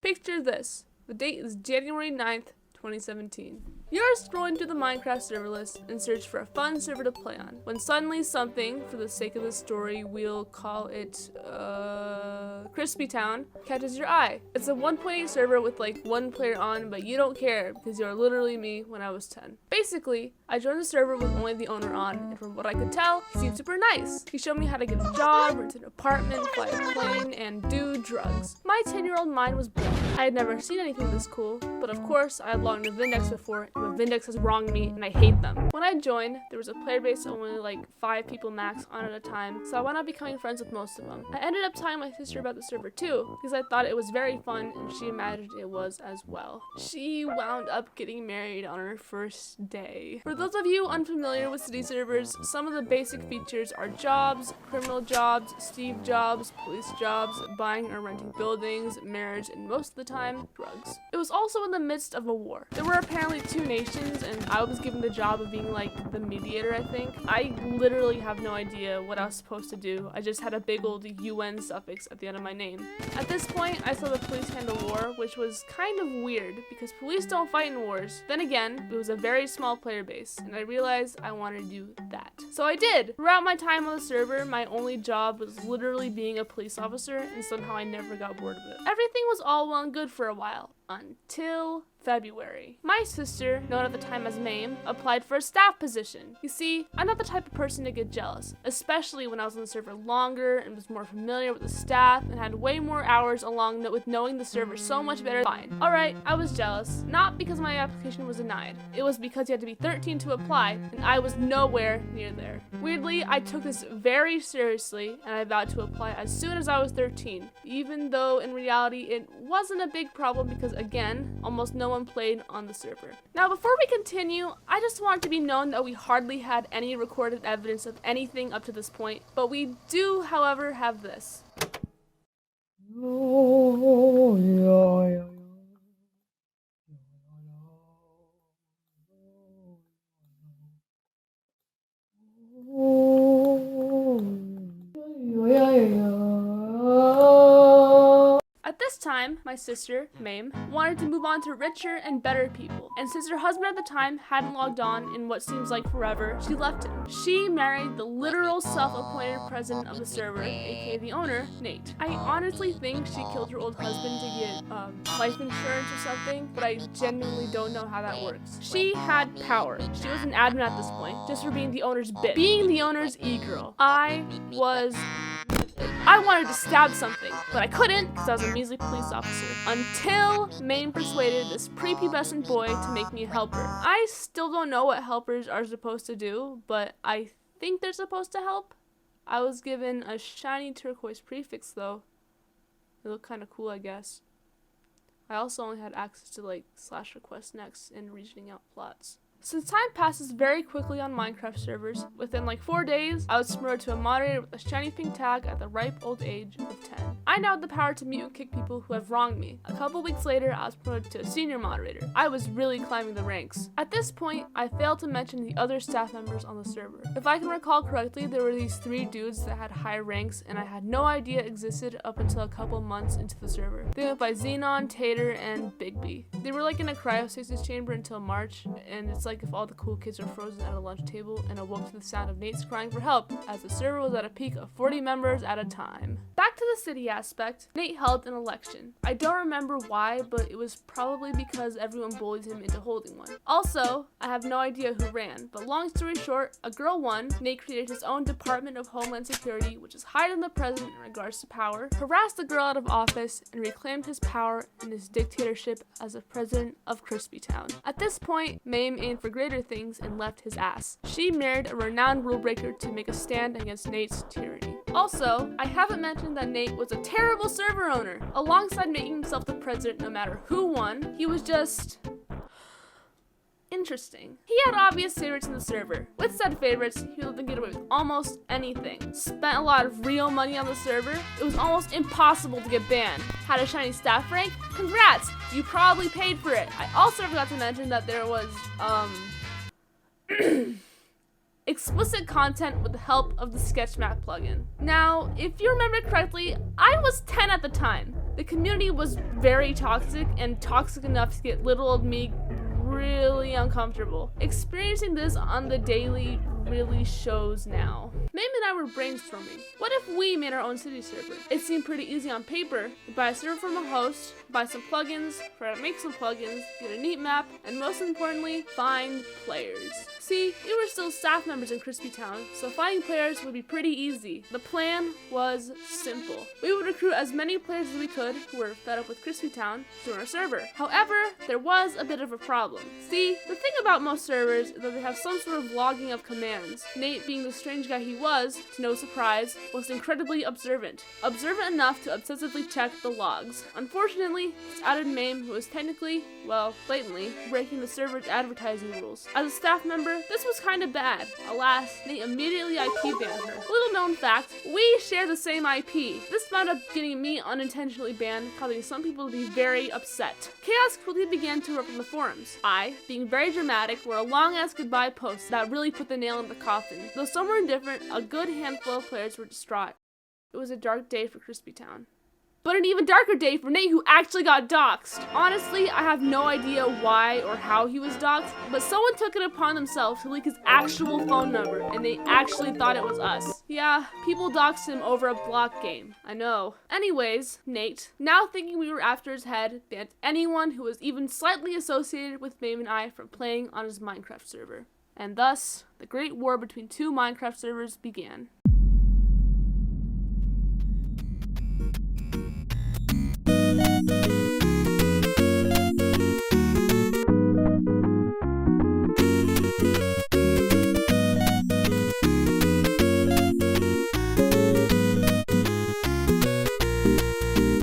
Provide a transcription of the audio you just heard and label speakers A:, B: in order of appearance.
A: Picture this. The date is January 9th, 2017. You're scrolling through the Minecraft server list in search for a fun server to play on, when suddenly something, for the sake of the story, we'll call it, Crispy Town, catches your eye. It's a 1.8 server with like 1 player on, but you don't care because you're literally me when I was 10. Basically, I joined the server with only the owner on, and from what I could tell, he seemed super nice. He showed me how to get a job, rent an apartment, fly a plane, and do drugs. My 10-year-old mind was blown. I had never seen anything this cool, but of course, I had logged into Vindex before, and Vindex has wronged me, and I hate them. When I joined, there was a player base of only like 5 people max on at a time, so I wound up becoming friends with most of them. I ended up telling my sister about the server too, because I thought it was very fun, and she imagined it was as well. She wound up getting married on her first day. For those of you unfamiliar with city servers, some of the basic features are jobs, criminal jobs, Steve jobs, police jobs, buying or renting buildings, marriage, and most of the time, drugs. It was also in the midst of a war. There were apparently 2 nations, and I was given the job of being like the mediator, I think. I literally have no idea what I was supposed to do. I just had a big old UN suffix at the end of my name. At this point, I saw the police handle war, which was kind of weird because police don't fight in wars. Then again, it was a very small player base, and I realized I wanted to do that. So I did! Throughout my time on the server, my only job was literally being a police officer, and somehow I never got bored of it. Everything was all well and good for a while, until February. My sister, known at the time as Mame, applied for a staff position. You see, I'm not the type of person to get jealous, especially when I was on the server longer and was more familiar with the staff and had way more hours along with knowing the server so much better. Fine. Alright, I was jealous. Not because my application was denied. It was because you had to be 13 to apply, and I was nowhere near there. Weirdly, I took this very seriously, and I vowed to apply as soon as I was 13, even though in reality it wasn't a big problem because, again, almost no one played on the server. Now, before we continue, I just want it to be known that we hardly had any recorded evidence of anything up to this point, but we do, however, have this. At this time, my sister, Mame, wanted to move on to richer and better people, and since her husband at the time hadn't logged on in what seems like forever, she left him. She married the literal self-appointed president of the server, aka the owner, Nate. I honestly think she killed her old husband to get life insurance or something, but I genuinely don't know how that works. She had power. She was an admin at this point, just for being the owner's bitch. Being the owner's e-girl. I wanted to stab something, but I couldn't because I was a measly police officer. Until Mame persuaded this prepubescent boy to make me a helper. I still don't know what helpers are supposed to do, but I think they're supposed to help. I was given a shiny turquoise prefix though. It looked kind of cool, I guess. I also only had access to like /request next and reaching out plots. Since time passes very quickly on Minecraft servers, within like 4 days, I was promoted to a moderator with a shiny pink tag at the ripe old age of 10. I now have the power to mute and kick people who have wronged me. A couple weeks later, I was promoted to a senior moderator. I was really climbing the ranks. At this point, I failed to mention the other staff members on the server. If I can recall correctly, there were these 3 dudes that had high ranks and I had no idea existed up until a couple months into the server. They went by Xenon, Tater, and Bigby. They were like in a cryostasis chamber until March, and it's like if all the cool kids were frozen at a lunch table and awoke to the sound of Nate's crying for help, as the server was at a peak of 40 members at a time. Back to the city aspect, Nate held an election. I don't remember why, but it was probably because everyone bullied him into holding one. Also, I have no idea who ran, but long story short, a girl won. Nate created his own Department of Homeland Security, which is higher than the president in regards to power, harassed the girl out of office, and reclaimed his power and his dictatorship as the president of Crispy Town. At this point, Mame aimed for greater things and left his ass. She married a renowned rule breaker to make a stand against Nate's tyranny. Also, I haven't mentioned that Nate was a terrible server owner. Alongside making himself the president no matter who won, he was just interesting. He had obvious favorites in the server. With said favorites, he would get away with almost anything. Spent a lot of real money on the server. It was almost impossible to get banned. Had a shiny staff rank? Congrats! You probably paid for it. I also forgot to mention that there was, explicit content with the help of the sketch map plugin. Now, if you remember correctly, I was 10 at the time. The community was very toxic, and toxic enough to get little old me really uncomfortable. Experiencing this on the daily really shows now. Mame and I were brainstorming. What if we made our own city server? It seemed pretty easy on paper. You buy a server from a host, buy some plugins, try to make some plugins, get a neat map, and most importantly, find players. See, we were still staff members in Crispy Town, so finding players would be pretty easy. The plan was simple. We would recruit as many players as we could who were fed up with Crispy Town to join our server. However, there was a bit of a problem. See, the thing about most servers is that they have some sort of logging of commands. Nate, being the strange guy he was, to no surprise, was incredibly observant. Observant enough to obsessively check the logs. Unfortunately, this outed Mame, who was technically, well, blatantly, breaking the server's advertising rules. As a staff member, this was kind of bad. Alas, Nate immediately IP banned her. Little known fact, we share the same IP. This wound up getting me unintentionally banned, causing some people to be very upset. Chaos quickly began to erupt on the forums. I, being very dramatic, wrote a long-ass goodbye post that really put the nail in the coffin. Though some were indifferent, a good handful of players were distraught. It was a dark day for Crispy Town. But an even darker day for Nate, who actually got doxxed. Honestly, I have no idea why or how he was doxxed, but someone took it upon themselves to leak his actual phone number, and they actually thought it was us. Yeah, people doxed him over a block game. I know. Anyways, Nate, now thinking we were after his head, banned anyone who was even slightly associated with Mame and I from playing on his Minecraft server. And thus, the great war between two Minecraft servers began.